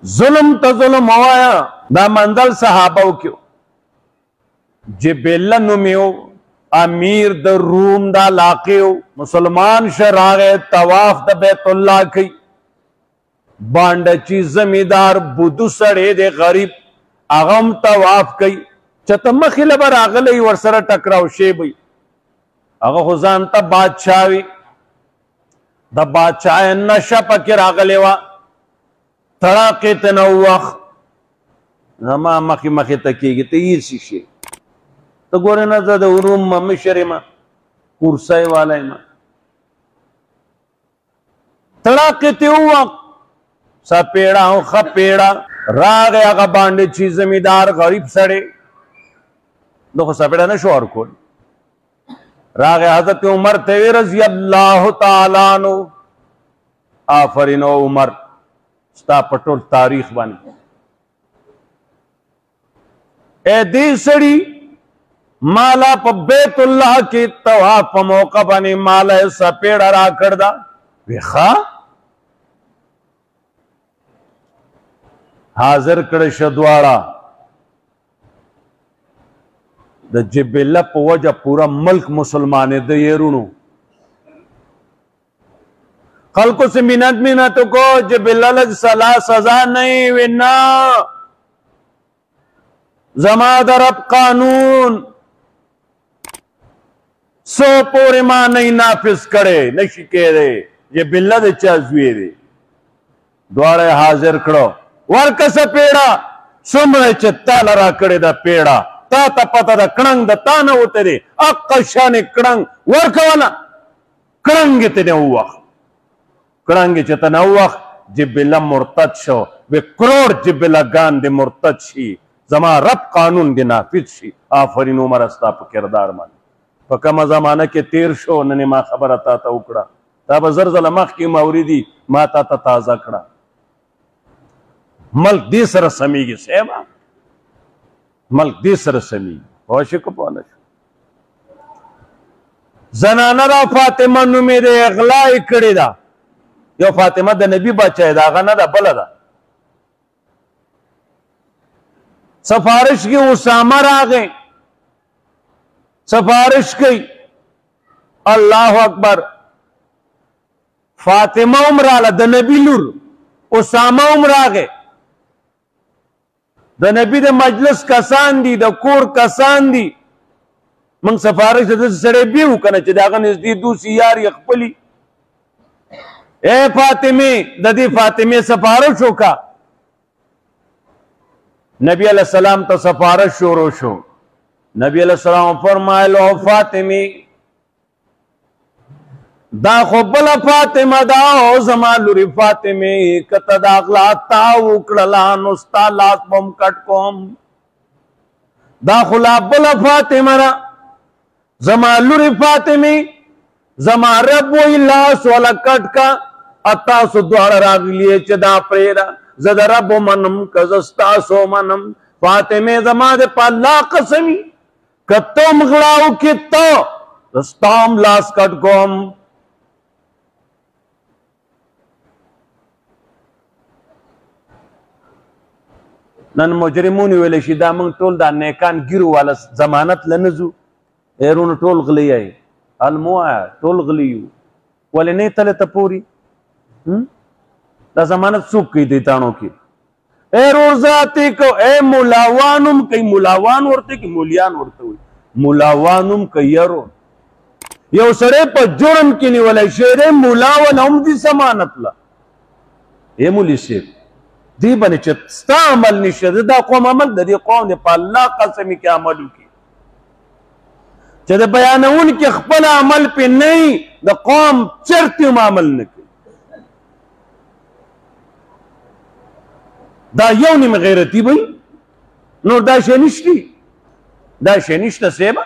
ظلم تا ظلم ہوایا دا منزل صحابو کیو جبیلہ نمیو امیر دا روم دا لاقیو مسلمان شراغ تواف دا بیت اللہ کی بانڈچی زمیدار بدو سڑے دے غریب اغم تواف کی چتا مخیل بر آغلی ورسر ٹکراو شیبی اغا خزان تا بادشاوی دا بادشاہ نشا پکر آغلی وا تڑاقی تنوخ نما مخی مخی تکیگی تا یہ سی شی تا گوری نزا دا روم ما مشری ما کرسائی والائی ما تڑاقی تنوخ سا پیڑا ہوں خب پیڑا راغ آغا بانڈے چیز زمیدار غریب سڑے دو سا پیڑا نشو اور کول راغ حضرت عمر تیوی رضی اللہ تعالیٰ عنہ آفرین و عمر ستا پٹول تاریخ بانی اے دی سڑی مالا پا بیت اللہ کی تواف پا موقع بانی مالا سا پیڑا را کردہ ویخا حاضر کرش دوارا دا جبیلہ پا وجہ پورا ملک مسلمانے دا یرونو خلقوں سے منتو کو جبیلہ لگ صلاح سزا نہیں وینا زماد رب قانون سو پوری ماں نہیں نافذ کرے نشی کہہ دے جبیلہ دے چازوی دے دوارے حاضر کرو ورکسا پیڑا سمرے چتا لرا کرے دا پیڑا تا تا پتا دا کننگ دا تانا ہوتے دے اقا شانی کننگ ورکوانا کننگی تینے ہوخ کننگی چتا نوخ جبیلہ مرتد شو بے کروڑ جبیلہ گان دے مرتد شی زمان رب قانون دے نافذ شی آفرین عمر استا پا کردار مانی پا کم زمانہ کے تیر شو ننے ما خبر تا تا اکڑا تا بزرزل مخ کی موردی ما تا تا تازہ کڑا ملک دی سر سمیگی سیبا ملک دی سر سمیگی ہوشی کو پونشو زنانہ دا فاطمہ نمی دے اغلائی کڑی دا یو فاطمہ دا نبی بچائی دا غنہ دا بلا دا سفارش کی اسامہ راگیں سفارش کی اللہ اکبر فاطمہ عمرالا دا نبی لور اسامہ عمراگیں دا نبی دا مجلس کسان دی دا کور کسان دی منگ سفارش دا سڑے بیو کنا چا دا غن از دی دوسی یاری اخپلی اے فاطمی دا دی فاطمی سفارش ہو کا نبی علیہ السلام تا سفارش شروع شو نبی علیہ السلام فرمائے لو فاطمی دا خوبلا فاطمہ دا او زمان لوری فاطمی کتا دا اغلا تاو کڑلان استا لاس بم کٹ کوم دا خلا بلا فاطمہ را زمان لوری فاطمی زمان رب وی لاس والا کٹ کا اتاسو دوار راگ لیے چدا پریرا زد رب منم کزستاسو منم فاطمی زمان دے پا اللہ قسمی کتو مغلاو کتو دستام لاس کٹ کوم نن مجرمونی ویلے شی دا منگ ٹول دا نیکان گیرو والا زمانت لنزو ایرون ٹول غلی آئی علمو آیا ٹول غلیو ولی نہیں تلے تا پوری دا زمانت سوک کی دیتانوں کی ایرون ذاتی کو اے ملاوانم کئی ملاوان ورتے کی مولیان ورتے ہوئی ملاوانم کئی ایرون یو سرے پا جرم کی نہیں ولی شیرے ملاوان ہم دی زمانت لا اے مولی سیب دی بنی چت ستا عمل نشد دا قوم عمل دا دی قوم دی پا اللہ قسمی کی عملو کی چہ بیانون کی خپل عمل پہ نہیں دا قوم چرتی ہم عمل نکی دا یونی میں غیرتی بھئی نور دا شنشتی دا شنشتا سیبا